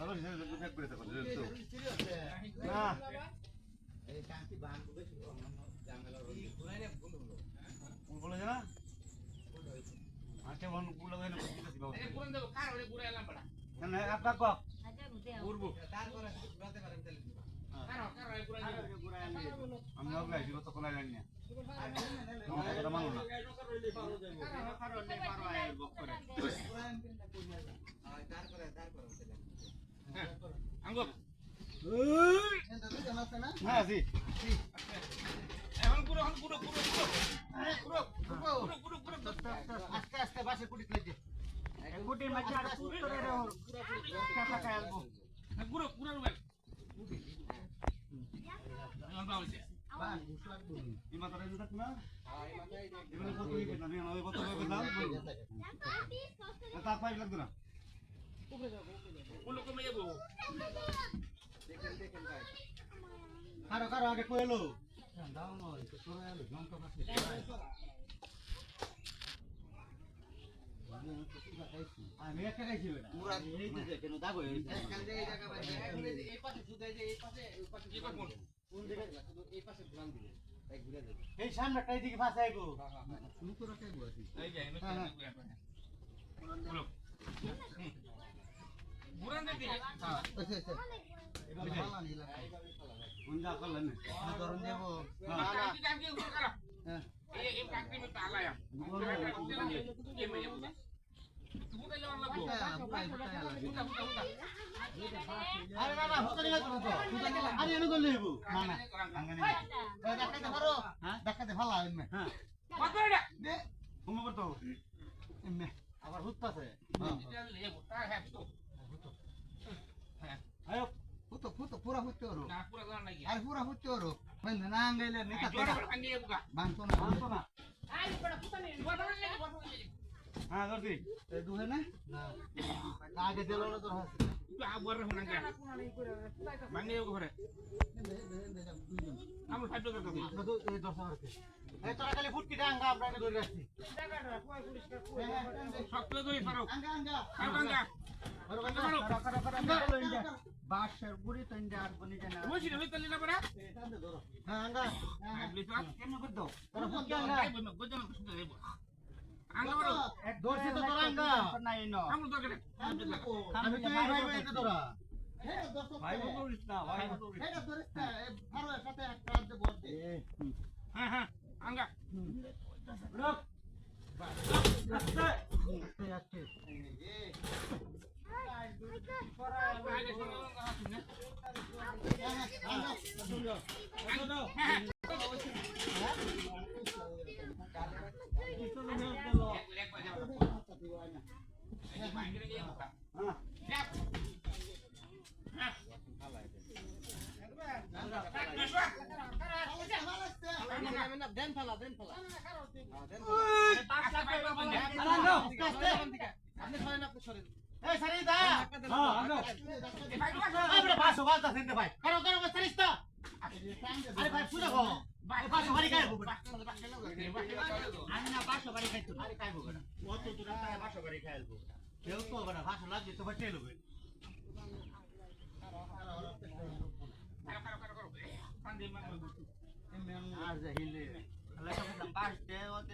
আরো ব্যাক করে থাকো না এই কান্তি বান বলে জামেলা ঘুরাই না বলে না আচ্ছা বন গুলো হয় না বুঝতেছি বাবা এই কোন দেব কার ওরে ঘুরাই এলাম বড়া না আপকা কক আচ্ছা ঘুরবো তারপর ঘুরাতে পারেন তাহলে কার ওরে ঘুরাই আমি ওগলাই দিব তো কোলা জানি না কথা মানো না কার ওরে পারো আয় বক করে তার করে হ্যাঁ আঙ্গো এটা তো জানা আছে না হ্যাঁ জি এখন পুরো আস্তে আস্তে বাসে কুটিতে লাগে কুটির মাঝে আর পুরো রে কাটা খাইলবো পুরো রুবেল এখন বাউছে বান বুঝলাম তো ইমা তারে দিত না হ্যাঁ ইমা তাই দে এগুলো কত কি না আমি কত কত দাম তার পাইপ লাগবে না উপরে যাও কোন কমে যাবো দেখেন ভাই কারো আগে কইলো দাও নয় তো তোরা এলো জমকা পাচ্ছে আমি একটা খাইছি বেটা পুরা এই দিতে কেন দাগো এই জায়গা ভাই এই পাশে সুদাই যে এই পাশে কি করব কোন জায়গায় এই পাশে ঘুরান দিবে তাই ঘুরে যাবে এই সামনেটা এইদিকে ফাঁসে আইবো হ্যাঁ শুরু করে খাইবো এই যে আমি বলো ঘুরান দিতে হ্যাঁ আচ্ছা এবার ভালো নি লাগে কোন যা করলেন না ধরুন দেব না না আমি কি উপর করা হ্যাঁ এই কাকরি মে তালা আয়া এই মে যাবো তুমি কইলে অন লাগবো আরে না না হুতা নিলা তো আরে এনে তো লইবো না না আঙ্গানি দেখাতে পারো হ্যাঁ দেখাতে ভালো এমে হ্যাঁ কত এটা দে তুমি করতো এমে আবার হুতাছে হ্যাঁ এটা লইবো তা হ্যাঁ তো হ্যাঁ আয়ো ফুটো পুরা ফুটো রো না পুরা গান নাই আর পুরা ফুটো রো বন্ধ না আঙ্গাইলে নিকা তো আঙ্গাই বুকা বানতো না আই বড় ফুটা নে বড় নে হ্যাঁ ধরছি এই দুহে না না আগে দিলো না তো হাসি তুই আবার হুনা গা ভাঙে ঘরে আমরা ফাইট করতে কই তো এই 10 টাকা এই তোরা খালি ফুটকি ডাঙ্গা আপনাকে ধরে রাখছি টাকাটা কই পরিষ্কার কই শক্ত ধরে পারো আঙ্গা বাসের গুড়ি তো ইন্ডিয়া আর বনি জানা বসি রে তলি না বড়া ধরো হ্যাঁ আঙ্গা প্লিজ কেমন করতে তোরা ফুটকি আঙ্গা গজন শুনতে দেব আঙ্গা বড় দর্শি তো তোরা আঙ্গা নাই ন আমরা তো করে আমি তো ভাই ভাই এটা তোরা ভাই বলিস না ভাই এটা ধরিস না আরো সাথে একটা হাত বল দে হ্যাঁ হ্যাঁ আঙ্গা রক আস্তে আস্তে দেন ফেলা আপনি সরেন আপনি সরেন এই সারি দা হ্যাঁ আনো এই ভাই আমরা পাঁচশো বালতা দিতে ভাই কারো সারিস্তা আরে ভাই পুরো গো ভাই 500 বাড়ি খাইবো আমি না 500 বাড়ি খাইতো আরে খাইবো না কত তোরা 500 বাড়ি খাইলবো কেউ তো বড় 500 লাগবে তো বাঁচে লবে কারো পান্ডে মান আর জাহিলে আল্লাহ তো 5 দে